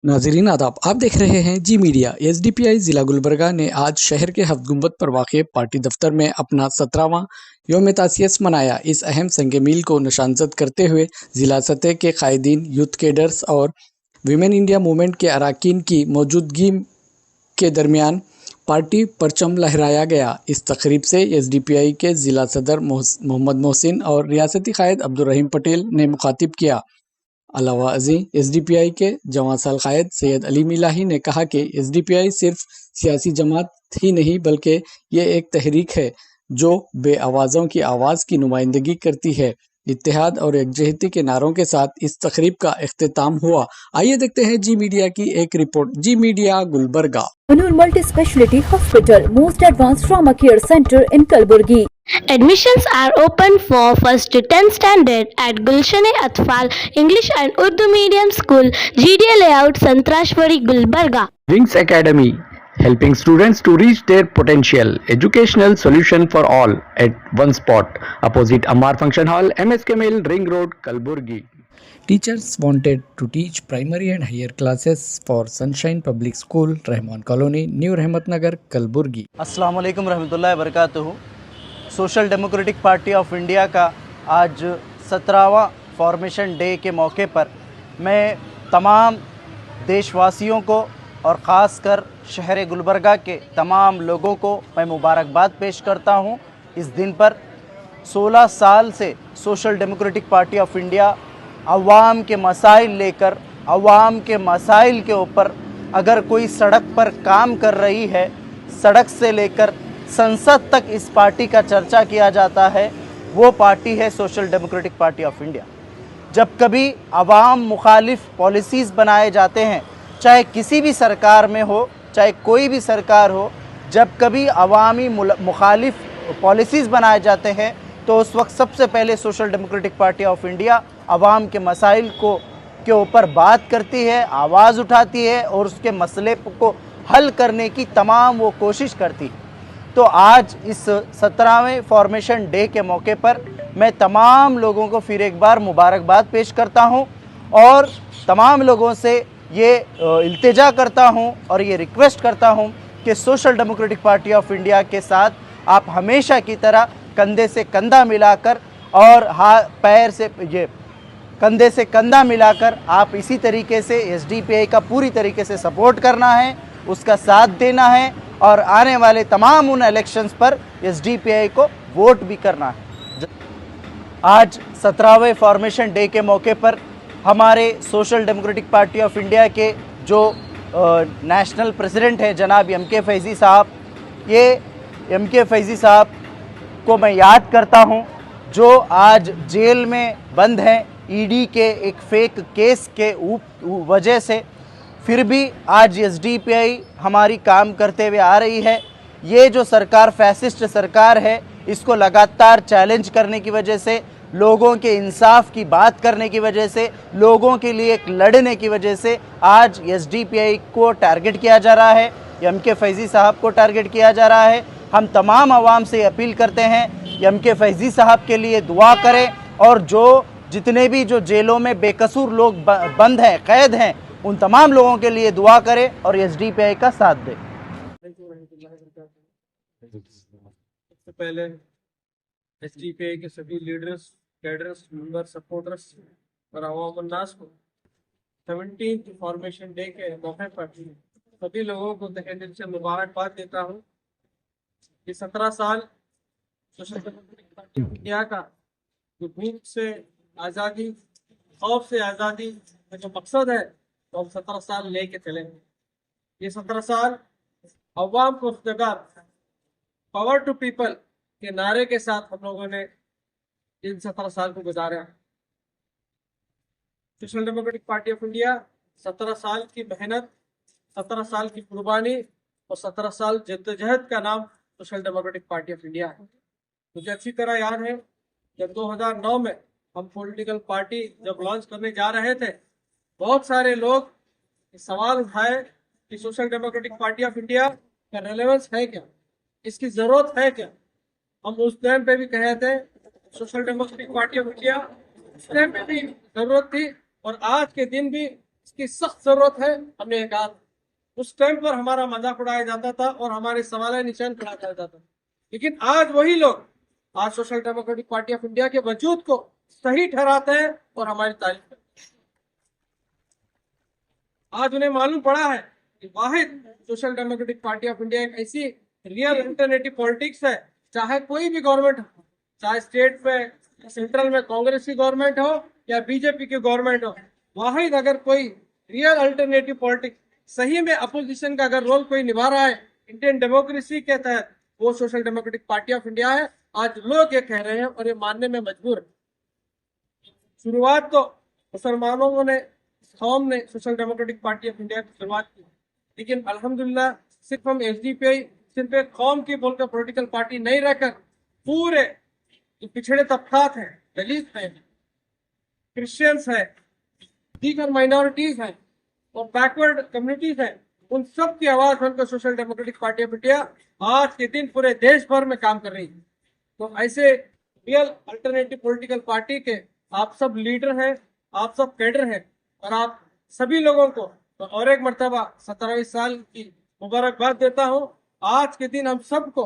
नाजरीन आदाब, आप देख रहे हैं जी मीडिया। एसडीपीआई जिला गुलबर्गा ने आज शहर के हफ्त गुंबद पर वाक़ पार्टी दफ्तर में अपना 17वां योम तासियस मनाया। इस अहम संग मील को निशानजद करते हुए जिला सतह के कायदीन, यूथ केडर्स और विमेन इंडिया मूवमेंट के अरकान की मौजूदगी के दरमियान पार्टी परचम लहराया गया। इस तकरीब से एसडीपीआई के जिला सदर मोहम्मद मोहसिन और रियासती कायद अब्दुल रहीम पटेल ने मुखातिब किया। अलावा अजी एसडीपीआई के जवां साल कायद सैयद अली मिलाही ने कहा कि एसडीपीआई सिर्फ सियासी जमात ही नहीं बल्कि ये एक तहरीक है जो बे आवाज़ों की आवाज़ की नुमाइंदगी करती है। इत्तेहाद और एकजहती के नारों के साथ इस तकरीब का इख्तिताम हुआ। आइए देखते हैं जी मीडिया की एक report. Zee media Gulbarga. Anur Multi-Speciality Hospital, most advanced trauma care center in Kalburgi. Admissions are open for 1st to 10th standard at Gulshan-e-Atfal English and Urdu Medium School, GDA Layout, Santrashwari, Gulbarga. Wings Academy, helping students to reach their potential. Educational solution for all at one spot. Opposite Ammar Function Hall, MSK Mill, Ring Road, Kalburgi. Teachers wanted to teach primary and higher classes for Sunshine Public School, Rahman Colony, New Rahmatnagar, Kalburgi. अस्सलाम वालेकुम रहमतुल्लाहि वबरकातुहू। Social democratic party of India का आज 17वां formation day के मौके पर मैं तमाम देशवासियों को और ख़ास कर शहर गुलबर्गा के तमाम लोगों को मैं मुबारकबाद पेश करता हूं। इस दिन पर 16 साल से social democratic party of India अवाम के मसाइल लेकर, अवाम के मसाइल के ऊपर अगर कोई सड़क पर काम कर रही है, सड़क से लेकर संसद तक इस पार्टी का चर्चा किया जाता है, वो पार्टी है social democratic party of India. जब कभी अवाम मुखालिफ पॉलिसीज़ बनाए जाते हैं, चाहे किसी भी सरकार में हो, चाहे कोई भी सरकार हो, जब कभी अवामी मुखालिफ पॉलिसीज़ बनाए जाते हैं तो उस वक्त सबसे पहले social democratic party of India अवाम के मसाइल के ऊपर बात करती है, आवाज़ उठाती है और उसके मसले को हल करने की तमाम वो कोशिश करती है। तो आज इस 17वें फॉर्मेशन डे के मौके पर मैं तमाम लोगों को फिर एक बार मुबारकबाद पेश करता हूं और तमाम लोगों से ये इल्तिजा करता हूं और ये रिक्वेस्ट करता हूं कि social democratic party of India के साथ आप हमेशा की तरह कंधे से कंधा मिलाकर और पैर से ये कंधे से कंधा मिलाकर आप इसी तरीके से एसडीपीआई का पूरी तरीके से सपोर्ट करना है, उसका साथ देना है और आने वाले तमाम उन इलेक्शंस पर एसडीपीआई को वोट भी करना है। आज 17वें फॉर्मेशन डे के मौके पर हमारे social democratic party of India के जो नेशनल प्रेसिडेंट हैं जनाब एम.के. फैज़ी साहब, ये एम.के. फैज़ी साहब को मैं याद करता हूं जो आज जेल में बंद हैं ईडी के एक फेक केस के वजह से, फिर भी आज एसडीपीआई हमारी काम करते हुए आ रही है। ये जो सरकार फैसिस्ट सरकार है, इसको लगातार चैलेंज करने की वजह से, लोगों के इंसाफ की बात करने की वजह से, लोगों के लिए लड़ने की वजह से आज एसडीपीआई को टारगेट किया जा रहा है, एम.के. फैज़ी साहब को टारगेट किया जा रहा है। हम तमाम आवाम से अपील करते हैं एम.के. फैज़ी साहब के लिए दुआ करें और जितने भी जो जेलों में बेकसूर लोग बंद हैं, कैद हैं, उन तमाम लोगों के लिए दुआ करें और एसडीपीआई का साथ दें। सबसे पहले एसडीपीआई के सभी लीडर्स, कैडर्स, मेंबर, सपोर्टर्स और अवाम उन्नास को 17th फॉर्मेशन डे के मौके पर सभी लोगों को तहे दिल से मुबारकबाद देता हूँ। ये 17 साल social democratic party of India का जो भूख से आज़ादी, खौफ से आज़ादी का जो मकसद है तो हम 17 साल लेके चलेंगे। ये 17 साल अवाम को इख्तियार, पावर टू पीपल के नारे के साथ हम लोगों ने इन 17 साल को गुजारा। Social democratic party of India 17 साल की मेहनत, 17 साल की कुर्बानी और 17 साल जद्दोजहद का नाम social democratic party of India है। मुझे अच्छी तरह याद है जब 2009 में हम पॉलिटिकल पार्टी जब लॉन्च करने जा रहे थे, बहुत सारे लोग सवाल उठाए कि social democratic party of India का रेलेवेंस है क्या, इसकी ज़रूरत है क्या। हम उस टाइम पे भी कहे थे social democratic party of India उस टाइम पे भी ज़रूरत थी और आज के दिन भी इसकी सख्त जरूरत है, हमने ये कहा। उस टाइम पर हमारा मजाक उड़ाया जाता था और हमारे सवाल निशान खड़ा किया जाता था, लेकिन आज वही लोग आज social democratic party of India के वजूद को सही ठहराते हैं और हमारी तारीफ करते हैं। आज उन्हें मालूम पड़ा है कि वाहिद social democratic party of India एक ऐसी रियल अल्टरनेटिव पॉलिटिक्स है, चाहे कोई भी गवर्नमेंट हो, चाहे स्टेट में सेंट्रल में कांग्रेस की गवर्नमेंट हो या बीजेपी की गवर्नमेंट हो, वाहिद अगर कोई रियल अल्टरनेटिव पॉलिटिक्स सही में अपोजिशन का अगर रोल कोई निभा रहा है इंडियन डेमोक्रेसी के तहत, वो social democratic party of India है। आज लोग ये कह रहे हैं और ये मानने में मजबूर है। शुरुआत तो मुसलमानों ने, कौम ने social democratic party of India की शुरुआत की, लेकिन अल्हम्दुलिल्लाह सिर्फ हम एसडीपीआई सिर्फ एक कौम की बोलकर पॉलिटिकल पार्टी नहीं रहकर पूरे पिछड़े तबकात हैं, दलित हैं, क्रिश्चियंस हैं, दीगर माइनॉरिटीज हैं और बैकवर्ड कम्युनिटीज हैं, उन सब की आवाज बनकर social democratic party of India आज के दिन पूरे देश भर में काम कर रही है। तो ऐसे रियल अल्टरनेटिव पॉलिटिकल पार्टी के आप सब लीडर हैं, आप सब कैडर हैं और आप सभी लोगों को तो और एक मर्तबा 17वें साल की मुबारकबाद देता हूं। आज के दिन हम सबको,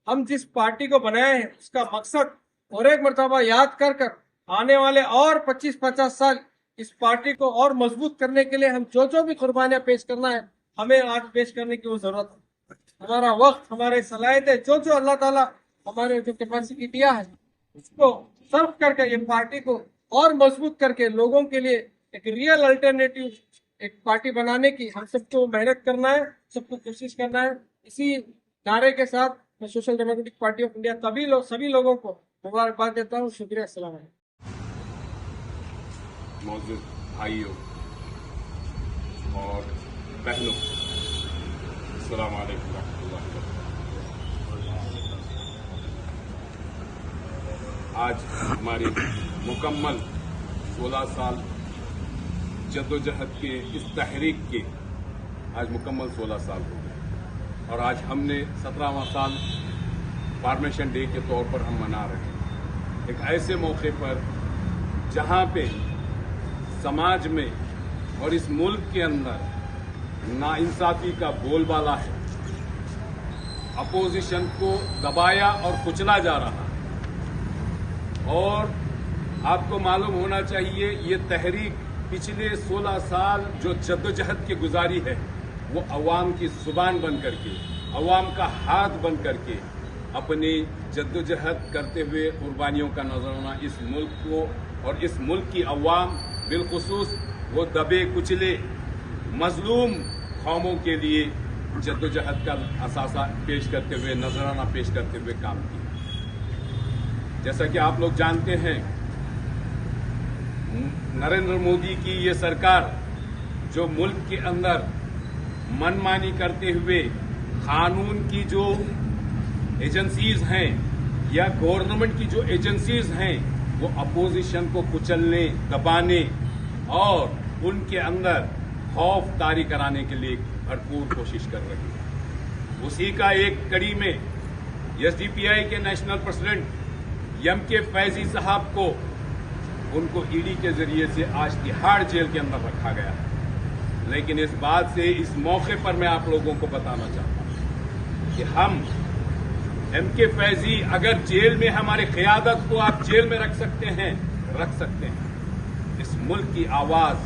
हम जिस पार्टी को बनाए हैं उसका मकसद और एक मर्तबा याद कर आने वाले और 25-50 साल इस पार्टी को और मजबूत करने के लिए हम जो भी कुर्बानियां पेश करना है, हमें आज पेश करने की वो जरूरत है। हमारा वक्त, हमारे सलाहियतें, जो अल्लाह ताला हमारे जो कैपेसिटी दिया है उसको सर्व करके ये पार्टी को और मजबूत करके लोगों के लिए एक रियल अल्टरनेटिव एक पार्टी बनाने की हम सबको मेहनत करना है, सबको कोशिश करना है। इसी नारे के साथ मैं social democratic party of India सभी लोगों को मुबारकबाद देता हूँ। शुक्रिया। अस्सलाम वालेकुम। मौजूद भाइयों और बहनों, अस्सलाम वालेकुम रहमतुल्लाहि व बरकातहू। आज हमारी मुकम्मल 16 साल जद्दोजहद के इस तहरीक के आज मुकम्मल 16 साल हो गए और आज हमने 17वां साल फॉर्मेशन डे के तौर पर हम मना रहे हैं। एक ऐसे मौके पर जहां पे समाज में और इस मुल्क के अंदर नाइंसाफी का बोलबाला है, अपोजिशन को दबाया और कुचला जा रहा है। और आपको मालूम होना चाहिए ये तहरीक पिछले 16 साल जो जद्दोजहद की गुजारी है वो अवाम की जुबान बन करके, अवाम का हाथ बन करके अपनी जद्दोजहद करते हुए कुर्बानियों का नजराना इस मुल्क को और इस मुल्क की अवाम बिलखुसूस वो दबे कुचले मजलूम कौमों के लिए जद्दोजहद का असासा पेश करते हुए, नजराना पेश करते हुए काम किया। जैसा कि आप लोग जानते हैं, नरेंद्र मोदी की ये सरकार जो मुल्क के अंदर मनमानी करते हुए कानून की जो एजेंसीज हैं या गवर्नमेंट की जो एजेंसीज हैं वो अपोजिशन को कुचलने, दबाने और उनके अंदर खौफ तारी कराने के लिए भरपूर कोशिश कर रही है। उसी का एक कड़ी में एसडीपीआई के नेशनल प्रेसिडेंट एमके फैजी साहब को उनको ईडी के जरिए से आज तिहाड़ जेल के अंदर रखा गया है। लेकिन इस बात से इस मौके पर मैं आप लोगों को बताना चाहता हूं कि हम एमके फैजी अगर जेल में हमारी क़यादत को आप जेल में रख सकते हैं, रख सकते हैं। इस मुल्क की आवाज,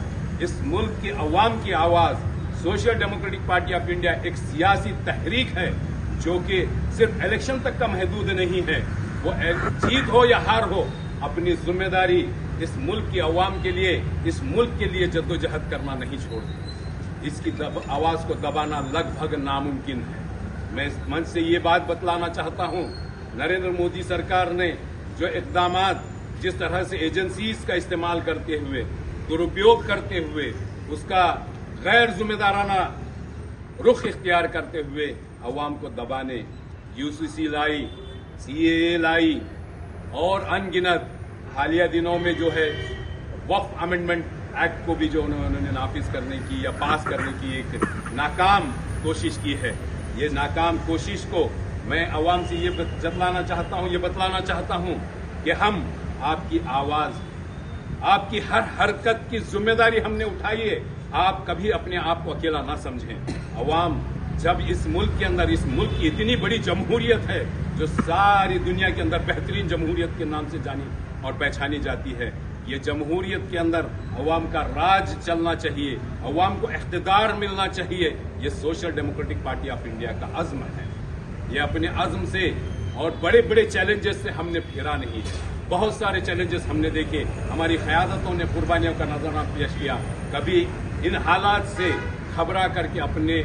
इस मुल्क के अवाम की आवाज, social democratic party of India एक सियासी तहरीक है जो कि सिर्फ इलेक्शन तक का महदूद नहीं है। वो जीत हो या हार हो, अपनी जिम्मेदारी इस मुल्क की अवाम के लिए, इस मुल्क के लिए जद्दोजहद करना नहीं छोड़ती। इसकी आवाज को दबाना लगभग नामुमकिन है। मैं इस मंच से ये बात बतलाना चाहता हूं, नरेंद्र मोदी सरकार ने जो इक़दामात जिस तरह से एजेंसीज का इस्तेमाल करते हुए, दुरुपयोग करते हुए, उसका गैर जिम्मेदाराना रुख इख्तियार करते हुए अवाम को दबाने, यूसीसी लाई, सीएए लाई और अनगिनत हालिया दिनों में जो है वक्फ अमेंडमेंट एक्ट को भी जो उन्होंने नाफिज करने की या पास करने की एक नाकाम कोशिश की है। ये नाकाम कोशिश को मैं अवाम से ये बतलाना चाहता हूं कि हम आपकी आवाज, आपकी हर हरकत की जिम्मेदारी हमने उठाई है। आप कभी अपने आप को अकेला ना समझें। अवाम जब इस मुल्क के अंदर, इस मुल्क की इतनी बड़ी जमहूरियत है जो सारी दुनिया के अंदर बेहतरीन जमहूरियत के नाम से जानी और पहचानी जाती है, ये जमहूरियत के अंदर अवाम का राज चलना चाहिए, अवाम को इख्तिदार मिलना चाहिए। ये social democratic party of India का अज़्म है। ये अपने अज़्म से और बड़े बड़े चैलेंजेस से हमने फिरा नहीं है। बहुत सारे चैलेंजेस हमने देखे, हमारी क़यादतों ने कुर्बानियों का नजराना पेश किया। कभी इन हालात से घबरा करके अपने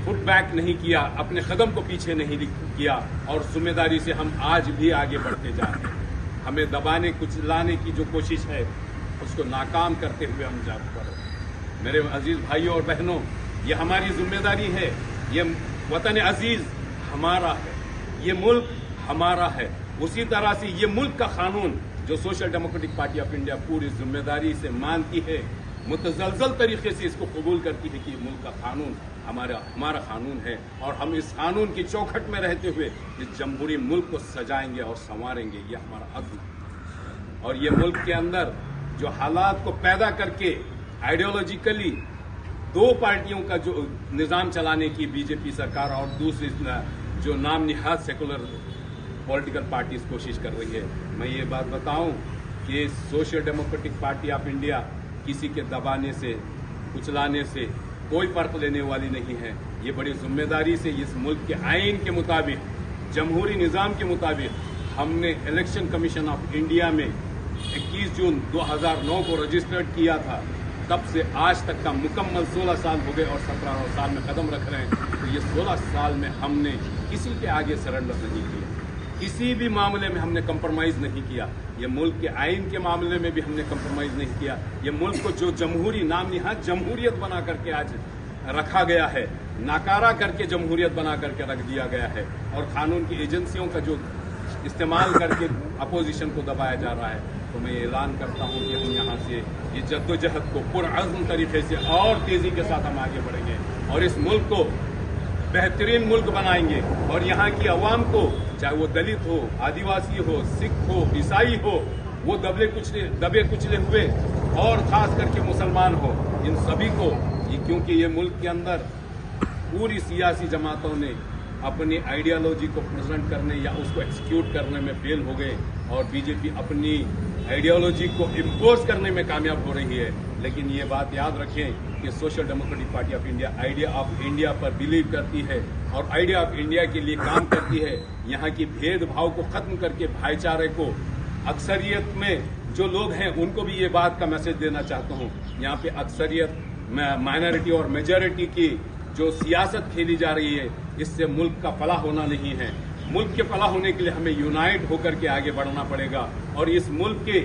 फुट बैक नहीं किया, अपने कदम को पीछे नहीं किया और जिम्मेदारी से हम आज भी आगे बढ़ते जा रहे हैं। हमें दबाने कुचलाने की जो कोशिश है उसको नाकाम करते हुए हम जा पड़े। मेरे अजीज भाइयों और बहनों, ये हमारी जिम्मेदारी है। ये वतन अजीज हमारा है, ये मुल्क हमारा है। उसी तरह से ये मुल्क का कानून जो social democratic party of India पूरी जिम्मेदारी से मानती है, मुतजलजल तरीके से इसको कबूल करती है कि मुल्क का कानून हमारा कानून है और हम इस कानून की चौखट में रहते हुए इस जमहूरी मुल्क को सजाएंगे और संवारेंगे। ये हमारा अज़्म है। और ये मुल्क के अंदर जो हालात को पैदा करके आइडियोलॉजिकली दो पार्टियों का जो निज़ाम चलाने की बीजेपी सरकार और दूसरी जो नाम निहाद सेकुलर पॉलिटिकल पार्टीज कोशिश कर रही है, मैं ये बात बताऊं कि social democratic party of India किसी के दबाने से, कुचलाने से कोई फर्क लेने वाली नहीं है। ये बड़ी जिम्मेदारी से इस मुल्क के आइन के मुताबिक, जमहूरी निज़ाम के मुताबिक हमने इलेक्शन कमीशन ऑफ इंडिया में 21 जून 2009 को रजिस्टर्ड किया था। तब से आज तक का मुकम्मल 16 साल हो गए और 17 साल में कदम रख रहे हैं। तो ये 16 साल में हमने किसी के आगे सरेंडर नहीं किया, किसी भी मामले में हमने कंप्रोमाइज़ नहीं किया। ये मुल्क के आइन के मामले में भी हमने कंप्रोमाइज़ नहीं किया। ये मुल्क को जो जमहूरी नाम निहाद जमहूरियत बना करके आज रखा गया है, नाकारा करके जमहूरियत बना करके रख दिया गया है और कानून की एजेंसियों का जो इस्तेमाल करके अपोजिशन को दबाया जा रहा है, तो मैं ये ऐलान करता हूँ कि हम यहाँ से ये जद्दोजहद को पुरअज़्म तरीके से और तेज़ी के साथ हम आगे बढ़ेंगे और इस मुल्क को बेहतरीन मुल्क बनाएंगे। और यहाँ की अवाम को, चाहे वो दलित हो, आदिवासी हो, सिख हो, ईसाई हो, वो दबे कुचले हुए और ख़ास करके मुसलमान हो, इन सभी को, क्योंकि ये मुल्क के अंदर पूरी सियासी जमातों ने अपनी आइडियोलॉजी को प्रेजेंट करने या उसको एक्सिक्यूट करने में फेल हो गए और बीजेपी अपनी आइडियोलॉजी को इम्पोज करने में कामयाब हो रही है। लेकिन ये बात याद रखें कि social democratic party of India idea of India पर बिलीव करती है और आइडिया ऑफ इंडिया के लिए काम करती है। यहाँ की भेदभाव को खत्म करके भाईचारे को, अक्सरियत में जो लोग हैं उनको भी ये बात का मैसेज देना चाहता हूँ। यहाँ पे अक्सरियत, माइनॉरिटी और मेजॉरिटी की जो सियासत खेली जा रही है, इससे मुल्क का फलाह होना नहीं है। मुल्क के फलाह होने के लिए हमें यूनाइट होकर के आगे बढ़ना पड़ेगा और इस मुल्क के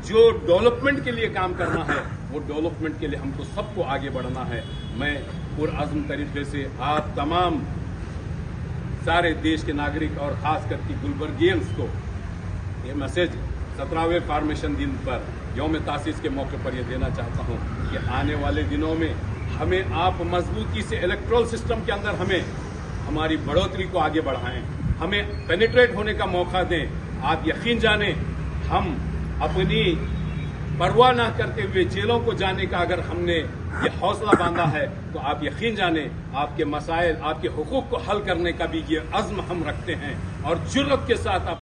जो डेवलपमेंट के लिए काम करना है, वो डेवलपमेंट के लिए हमको सबको आगे बढ़ना है। मैं पुरअज़्म तरीके से आप तमाम सारे देश के नागरिक और खास करके गुलबर्गियंस को ये मैसेज 17वें फॉर्मेशन दिन पर, यौम तासीस के मौके पर ये देना चाहता हूँ कि आने वाले दिनों में हमें आप मजबूती से इलेक्ट्रल सिस्टम के अंदर हमें हमारी बढ़ोतरी को आगे बढ़ाएं, हमें पेनिट्रेट होने का मौका दें। आप यकीन जानें, हम अपनी परवाह न करते हुए जेलों को जाने का अगर हमने ये हौसला बांधा है, तो आप यकीन जानें आपके मसाइल, आपके हुकूक को हल करने का भी ये अज़्म हम रखते हैं और जुर्रत के साथ